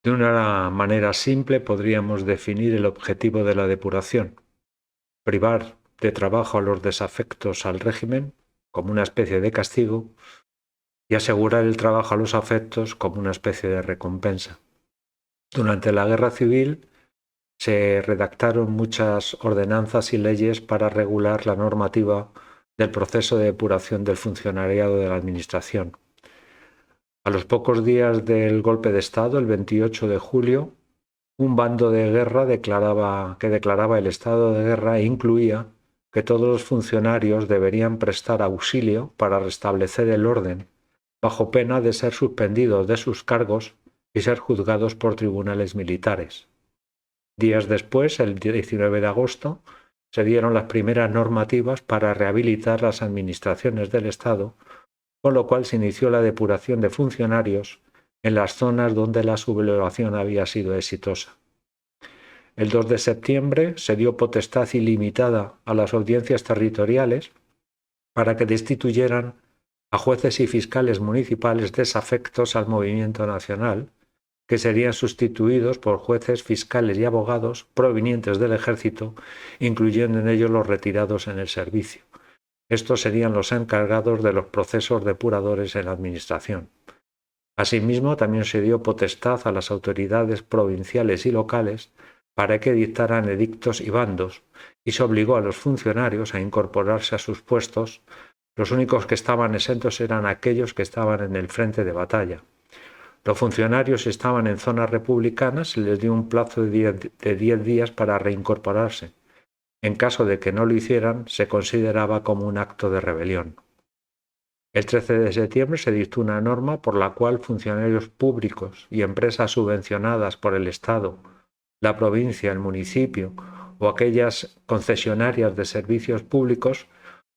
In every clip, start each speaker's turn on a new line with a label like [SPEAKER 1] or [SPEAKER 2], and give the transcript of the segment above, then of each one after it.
[SPEAKER 1] De una manera simple podríamos definir el objetivo de la depuración: privar de trabajo a los desafectos al régimen como una especie de castigo y asegurar el trabajo a los afectos como una especie de recompensa. Durante la Guerra Civil se redactaron muchas ordenanzas y leyes para regular la normativa del proceso de depuración del funcionariado de la Administración. A los pocos días del golpe de Estado, el 28 de julio, un bando de guerra que declaraba el estado de guerra e incluía que todos los funcionarios deberían prestar auxilio para restablecer el orden, bajo pena de ser suspendidos de sus cargos y ser juzgados por tribunales militares. Días después, el 19 de agosto, se dieron las primeras normativas para rehabilitar las administraciones del Estado, con lo cual se inició la depuración de funcionarios en las zonas donde la sublevación había sido exitosa. El 2 de septiembre se dio potestad ilimitada a las audiencias territoriales para que destituyeran a jueces y fiscales municipales desafectos al movimiento nacional, que serían sustituidos por jueces, fiscales y abogados provenientes del ejército, incluyendo en ellos los retirados en el servicio. Estos serían los encargados de los procesos depuradores en la administración. Asimismo, también se dio potestad a las autoridades provinciales y locales para que dictaran edictos y bandos, y se obligó a los funcionarios a incorporarse a sus puestos. Los únicos que estaban exentos eran aquellos que estaban en el frente de batalla. Los funcionarios, si estaban en zonas republicanas, se les dio un plazo de 10 días para reincorporarse. En caso de que no lo hicieran, se consideraba como un acto de rebelión. El 13 de septiembre se dictó una norma por la cual funcionarios públicos y empresas subvencionadas por el Estado, la provincia, el municipio o aquellas concesionarias de servicios públicos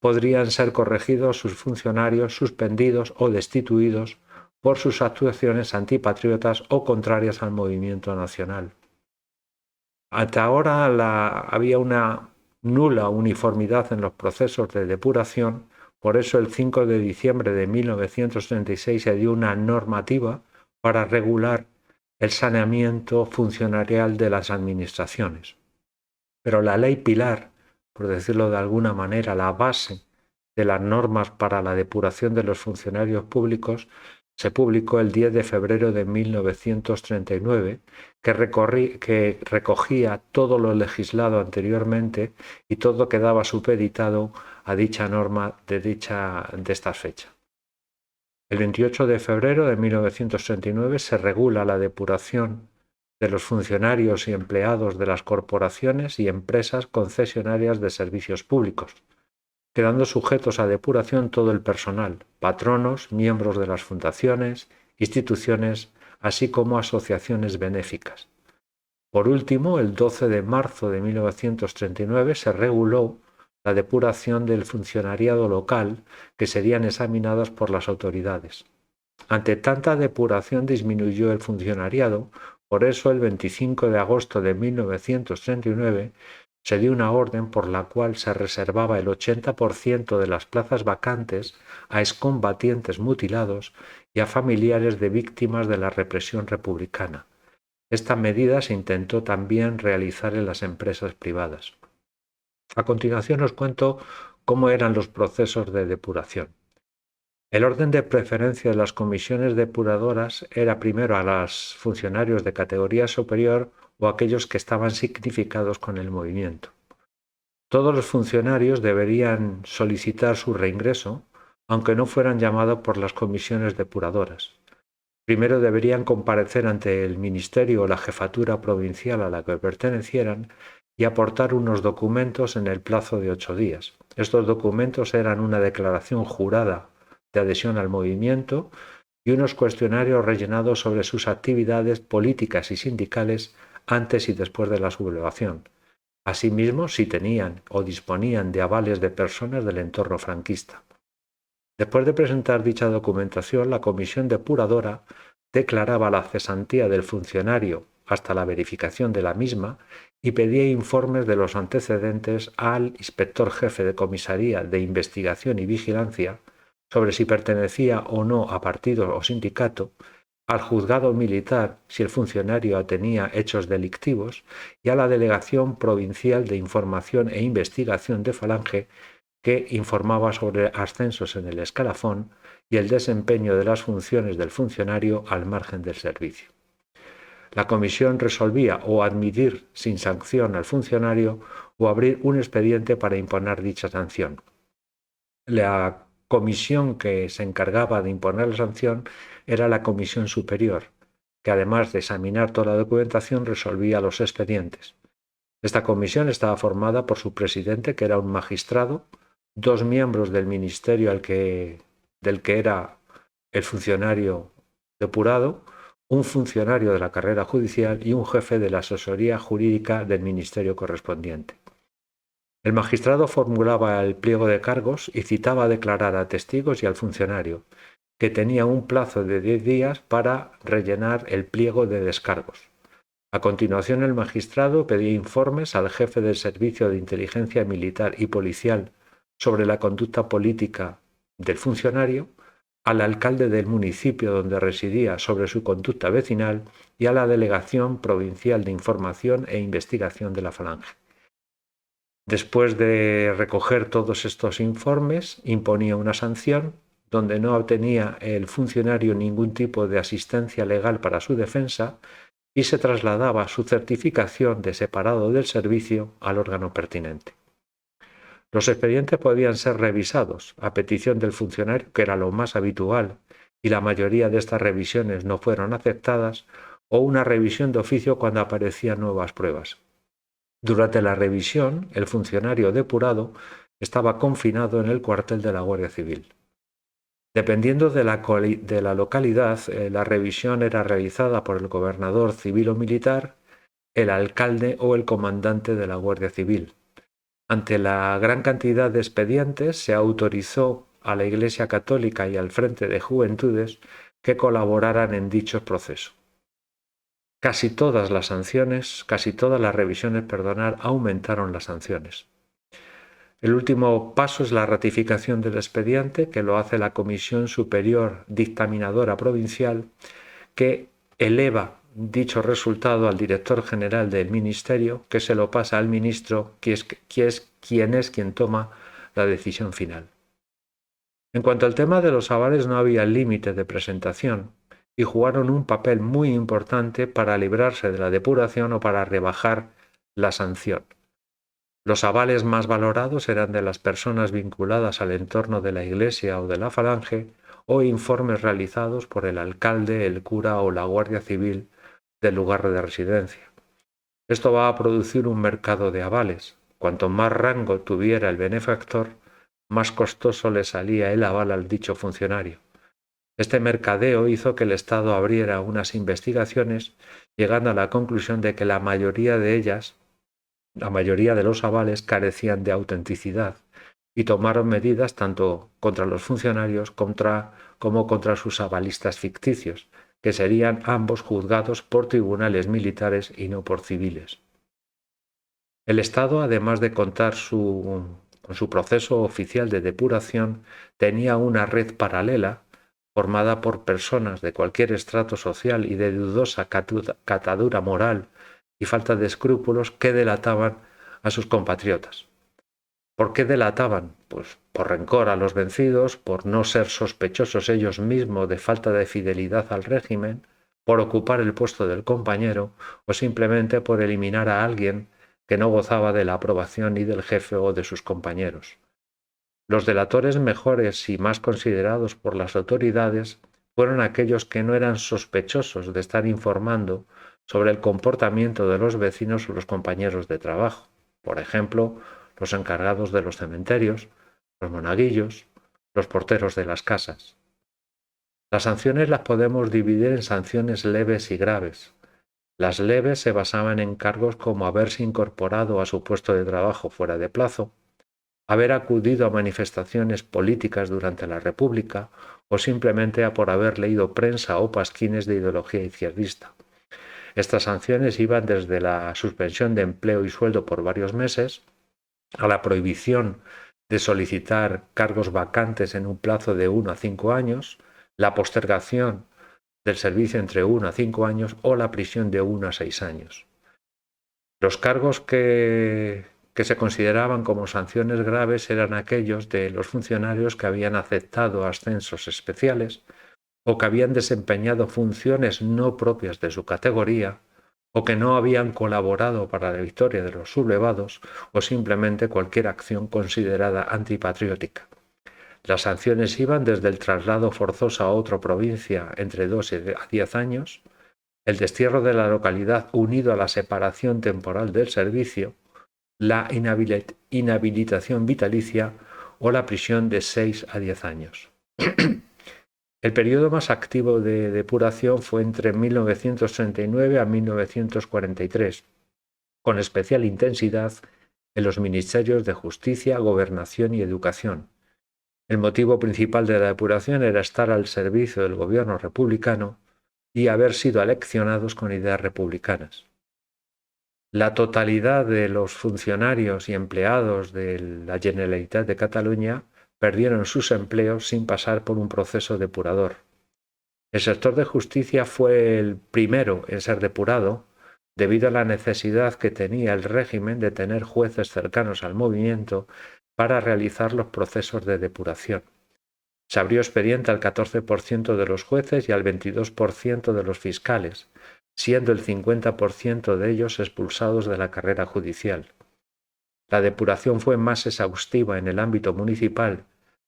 [SPEAKER 1] podrían ser corregidos sus funcionarios, suspendidos o destituidos por sus actuaciones antipatriotas o contrarias al movimiento nacional. Hasta ahora había una nula uniformidad en los procesos de depuración. Por eso el 5 de diciembre de 1936 se dio una normativa para regular el saneamiento funcionarial de las administraciones. Pero la ley pilar, por decirlo de alguna manera, la base de las normas para la depuración de los funcionarios públicos, se publicó el 10 de febrero de 1939, que recogía todo lo legislado anteriormente y todo quedaba supeditado a dicha norma de esta fecha. El 28 de febrero de 1939 se regula la depuración de los funcionarios y empleados de las corporaciones y empresas concesionarias de servicios públicos, quedando sujetos a depuración todo el personal, patronos, miembros de las fundaciones, instituciones, así como asociaciones benéficas. Por último, el 12 de marzo de 1939 se reguló la depuración del funcionariado local, que serían examinados por las autoridades. Ante tanta depuración disminuyó el funcionariado, por eso el 25 de agosto de 1939 se dio una orden por la cual se reservaba el 80% de las plazas vacantes a excombatientes mutilados y a familiares de víctimas de la represión republicana. Esta medida se intentó también realizar en las empresas privadas. A continuación os cuento cómo eran los procesos de depuración. El orden de preferencia de las comisiones depuradoras era primero a los funcionarios de categoría superior o aquellos que estaban significados con el movimiento. Todos los funcionarios deberían solicitar su reingreso, aunque no fueran llamados por las comisiones depuradoras. Primero deberían comparecer ante el ministerio o la jefatura provincial a la que pertenecieran y aportar unos documentos en el plazo de 8 días. Estos documentos eran una declaración jurada de adhesión al movimiento y unos cuestionarios rellenados sobre sus actividades políticas y sindicales antes y después de la sublevación. Asimismo, si tenían o disponían de avales de personas del entorno franquista. Después de presentar dicha documentación, la comisión depuradora declaraba la cesantía del funcionario hasta la verificación de la misma y pedía informes de los antecedentes al inspector jefe de comisaría de investigación y vigilancia sobre si pertenecía o no a partido o sindicato al juzgado militar si el funcionario tenía hechos delictivos y a la Delegación Provincial de Información e Investigación de Falange, que informaba sobre ascensos en el escalafón y el desempeño de las funciones del funcionario al margen del servicio. La comisión resolvía o admitir sin sanción al funcionario o abrir un expediente para imponer dicha sanción. La comisión que se encargaba de imponer la sanción era la comisión superior, que además de examinar toda la documentación resolvía los expedientes. Esta comisión estaba formada por su presidente, que era un magistrado, 2 miembros del ministerio del que era el funcionario depurado, un funcionario de la carrera judicial y un jefe de la asesoría jurídica del ministerio correspondiente. El magistrado formulaba el pliego de cargos y citaba a declarar a testigos y al funcionario, que tenía un plazo de 10 días para rellenar el pliego de descargos. A continuación, el magistrado pedía informes al jefe del Servicio de Inteligencia Militar y Policial sobre la conducta política del funcionario, al alcalde del municipio donde residía sobre su conducta vecinal y a la Delegación Provincial de Información e Investigación de la Falange. Después de recoger todos estos informes, imponía una sanción donde no obtenía el funcionario ningún tipo de asistencia legal para su defensa y se trasladaba su certificación de separado del servicio al órgano pertinente. Los expedientes podían ser revisados a petición del funcionario, que era lo más habitual, y la mayoría de estas revisiones no fueron aceptadas, o una revisión de oficio cuando aparecían nuevas pruebas. Durante la revisión, el funcionario depurado estaba confinado en el cuartel de la Guardia Civil. Dependiendo de la localidad, la revisión era realizada por el gobernador civil o militar, el alcalde o el comandante de la Guardia Civil. Ante la gran cantidad de expedientes, se autorizó a la Iglesia Católica y al Frente de Juventudes que colaboraran en dicho proceso. Casi todas las revisiones, aumentaron las sanciones. El último paso es la ratificación del expediente, que lo hace la Comisión Superior Dictaminadora Provincial, que eleva dicho resultado al director general del ministerio, que se lo pasa al ministro, quien toma la decisión final. En cuanto al tema de los avales, no había límite de presentación y jugaron un papel muy importante para librarse de la depuración o para rebajar la sanción. Los avales más valorados eran de las personas vinculadas al entorno de la Iglesia o de la Falange, o informes realizados por el alcalde, el cura o la Guardia Civil del lugar de residencia. Esto va a producir un mercado de avales. Cuanto más rango tuviera el benefactor, más costoso le salía el aval al dicho funcionario. Este mercadeo hizo que el Estado abriera unas investigaciones, llegando a la conclusión de que la mayoría de los avales carecían de autenticidad, y tomaron medidas tanto contra los funcionarios como contra sus avalistas ficticios, que serían ambos juzgados por tribunales militares y no por civiles. El Estado, además de contar con su proceso oficial de depuración, tenía una red paralela formada por personas de cualquier estrato social y de dudosa catadura moral y falta de escrúpulos que delataban a sus compatriotas. ¿Por qué delataban? Pues por rencor a los vencidos, por no ser sospechosos ellos mismos de falta de fidelidad al régimen, por ocupar el puesto del compañero o simplemente por eliminar a alguien que no gozaba de la aprobación ni del jefe o de sus compañeros. Los delatores mejores y más considerados por las autoridades fueron aquellos que no eran sospechosos de estar informando sobre el comportamiento de los vecinos o los compañeros de trabajo. Por ejemplo, los encargados de los cementerios, los monaguillos, los porteros de las casas. Las sanciones las podemos dividir en sanciones leves y graves. Las leves se basaban en cargos como haberse incorporado a su puesto de trabajo fuera de plazo, haber acudido a manifestaciones políticas durante la República o simplemente por haber leído prensa o pasquines de ideología izquierdista. Estas sanciones iban desde la suspensión de empleo y sueldo por varios meses, a la prohibición de solicitar cargos vacantes en un plazo de 1 a 5 años, la postergación del servicio entre 1 a 5 años o la prisión de 1 a 6 años. Los cargos que se consideraban como sanciones graves eran aquellos de los funcionarios que habían aceptado ascensos especiales o que habían desempeñado funciones no propias de su categoría o que no habían colaborado para la victoria de los sublevados o simplemente cualquier acción considerada antipatriótica. Las sanciones iban desde el traslado forzoso a otra provincia entre 2 a 10 años, el destierro de la localidad unido a la separación temporal del servicio, la inhabilitación vitalicia o la prisión de 6 a 10 años. El periodo más activo de depuración fue entre 1939 a 1943, con especial intensidad en los ministerios de Justicia, Gobernación y Educación. El motivo principal de la depuración era estar al servicio del gobierno republicano y haber sido aleccionados con ideas republicanas. La totalidad de los funcionarios y empleados de la Generalitat de Cataluña perdieron sus empleos sin pasar por un proceso depurador. El sector de justicia fue el primero en ser depurado debido a la necesidad que tenía el régimen de tener jueces cercanos al movimiento para realizar los procesos de depuración. Se abrió expediente al 14% de los jueces y al 22% de los fiscales, siendo el 50% de ellos expulsados de la carrera judicial. La depuración fue más exhaustiva en el ámbito municipal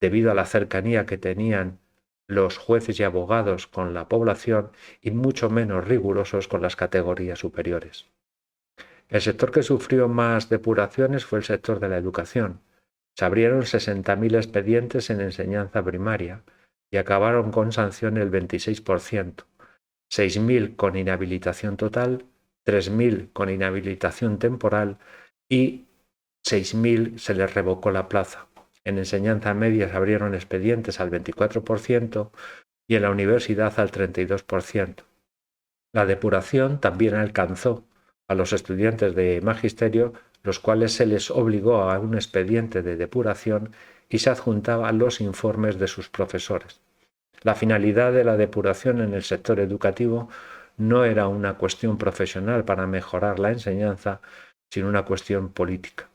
[SPEAKER 1] debido a la cercanía que tenían los jueces y abogados con la población y mucho menos rigurosos con las categorías superiores. El sector que sufrió más depuraciones fue el sector de la educación. Se abrieron 60.000 expedientes en enseñanza primaria y acabaron con sanción el 26%, 6.000 con inhabilitación total, 3.000 con inhabilitación temporal y 6.000 se les revocó la plaza. En enseñanza media se abrieron expedientes al 24% y en la universidad al 32%. La depuración también alcanzó a los estudiantes de magisterio, los cuales se les obligó a un expediente de depuración y se adjuntaban los informes de sus profesores. La finalidad de la depuración en el sector educativo no era una cuestión profesional para mejorar la enseñanza, sino una cuestión política.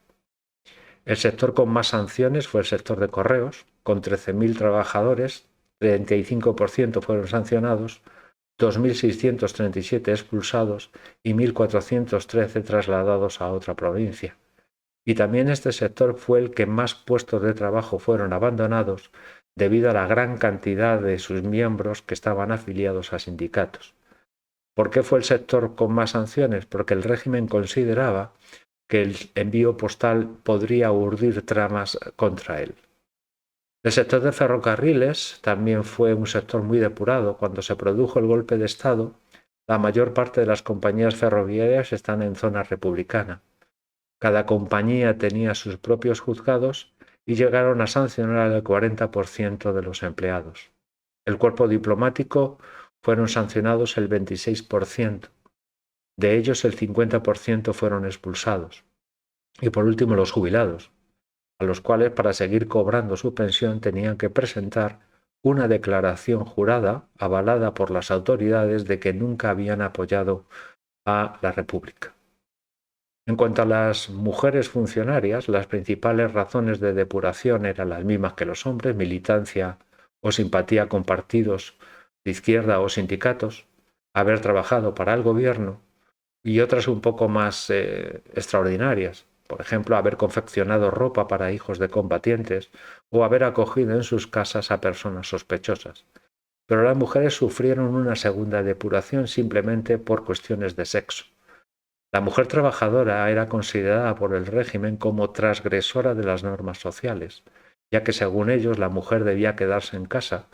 [SPEAKER 1] El sector con más sanciones fue el sector de correos, con 13.000 trabajadores, 35% fueron sancionados, 2.637 expulsados y 1.413 trasladados a otra provincia. Y también este sector fue el que más puestos de trabajo fueron abandonados debido a la gran cantidad de sus miembros que estaban afiliados a sindicatos. ¿Por qué fue el sector con más sanciones? Porque el régimen consideraba que el envío postal podría urdir tramas contra él. El sector de ferrocarriles también fue un sector muy depurado. Cuando se produjo el golpe de Estado, la mayor parte de las compañías ferroviarias están en zona republicana. Cada compañía tenía sus propios juzgados y llegaron a sancionar al 40% de los empleados. El cuerpo diplomático fueron sancionados el 26%. De ellos el 50% fueron expulsados. Y por último los jubilados, a los cuales para seguir cobrando su pensión tenían que presentar una declaración jurada avalada por las autoridades de que nunca habían apoyado a la República. En cuanto a las mujeres funcionarias, las principales razones de depuración eran las mismas que los hombres: militancia o simpatía con partidos de izquierda o sindicatos, haber trabajado para el gobierno, y otras un poco más extraordinarias. Por ejemplo, haber confeccionado ropa para hijos de combatientes o haber acogido en sus casas a personas sospechosas. Pero las mujeres sufrieron una segunda depuración simplemente por cuestiones de sexo. La mujer trabajadora era considerada por el régimen como transgresora de las normas sociales, ya que según ellos la mujer debía quedarse en casa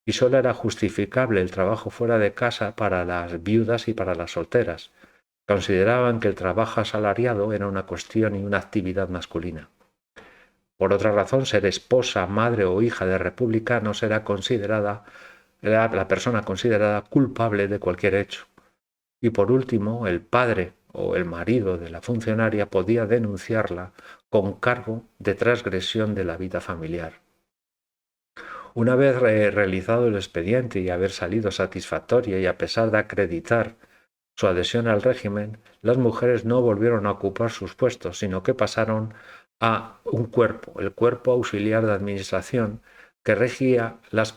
[SPEAKER 1] y solo era justificable el trabajo fuera de casa para las viudas y para las solteras. Consideraban que el trabajo asalariado era una cuestión y una actividad masculina. Por otra razón, ser esposa, madre o hija de republicanos era la persona considerada culpable de cualquier hecho. Y por último, el padre o el marido de la funcionaria podía denunciarla con cargo de transgresión de la vida familiar. Una vez realizado el expediente y haber salido satisfactoria y a pesar de acreditar su adhesión al régimen, las mujeres no volvieron a ocupar sus puestos, sino que pasaron a un cuerpo, el Cuerpo Auxiliar de Administración, que restringía las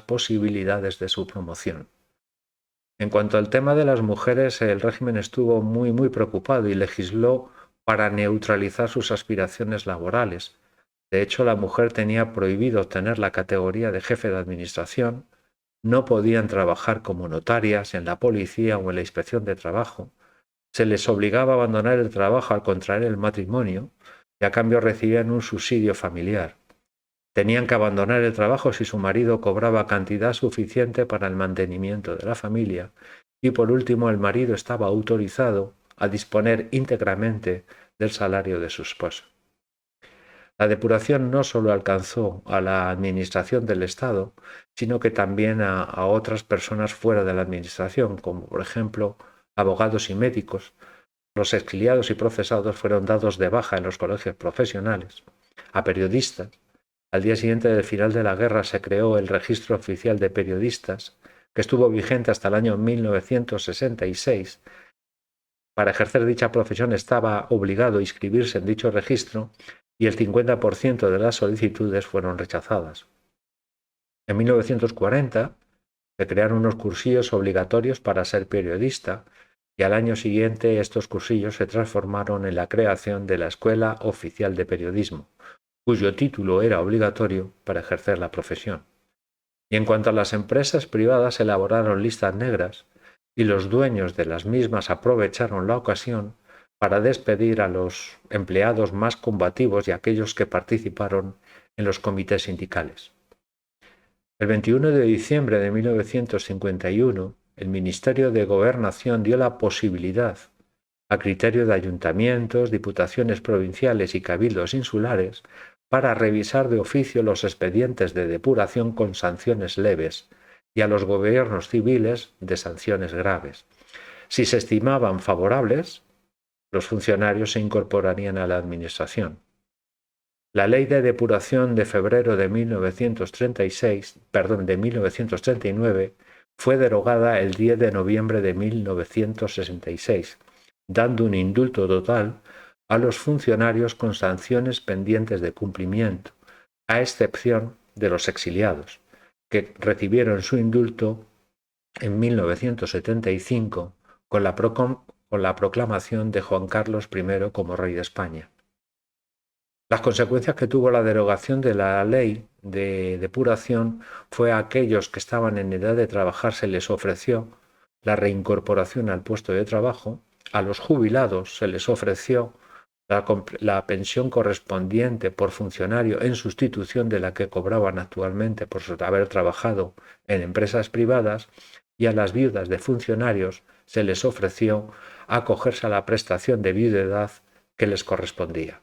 [SPEAKER 1] posibilidades de su promoción. En cuanto al tema de las mujeres, el régimen estuvo muy preocupado y legisló para neutralizar sus aspiraciones laborales. De hecho, la mujer tenía prohibido obtener la categoría de jefe de administración, no podían trabajar como notarias en la policía o en la inspección de trabajo, se les obligaba a abandonar el trabajo al contraer el matrimonio y a cambio recibían un subsidio familiar. Tenían que abandonar el trabajo si su marido cobraba cantidad suficiente para el mantenimiento de la familia y por último el marido estaba autorizado a disponer íntegramente del salario de su esposa. La depuración no solo alcanzó a la administración del Estado, sino que también a otras personas fuera de la administración, como por ejemplo abogados y médicos. Los exiliados y procesados fueron dados de baja en los colegios profesionales. A periodistas. Al día siguiente del final de la guerra se creó el Registro Oficial de Periodistas, que estuvo vigente hasta el año 1966. Para ejercer dicha profesión estaba obligado a inscribirse en dicho registro y el 50% de las solicitudes fueron rechazadas. En 1940 se crearon unos cursillos obligatorios para ser periodista y al año siguiente estos cursillos se transformaron en la creación de la Escuela Oficial de Periodismo, cuyo título era obligatorio para ejercer la profesión. Y en cuanto a las empresas privadas, se elaboraron listas negras y los dueños de las mismas aprovecharon la ocasión para despedir a los empleados más combativos y a aquellos que participaron en los comités sindicales. El 21 de diciembre de 1951, el Ministerio de Gobernación dio la posibilidad, a criterio de ayuntamientos, diputaciones provinciales y cabildos insulares, para revisar de oficio los expedientes de depuración con sanciones leves y a los gobiernos civiles de sanciones graves. Si se estimaban favorables, los funcionarios se incorporarían a la administración. La Ley de Depuración de febrero de 1939 fue derogada el 10 de noviembre de 1966, dando un indulto total a los funcionarios con sanciones pendientes de cumplimiento, a excepción de los exiliados, que recibieron su indulto en 1975 con la proclamación de Juan Carlos I como rey de España. Las consecuencias que tuvo la derogación de la ley de depuración fue a aquellos que estaban en edad de trabajar se les ofreció la reincorporación al puesto de trabajo, a los jubilados se les ofreció la pensión correspondiente por funcionario en sustitución de la que cobraban actualmente por haber trabajado en empresas privadas y a las viudas de funcionarios se les ofreció acogerse a la prestación de viudedad que les correspondía.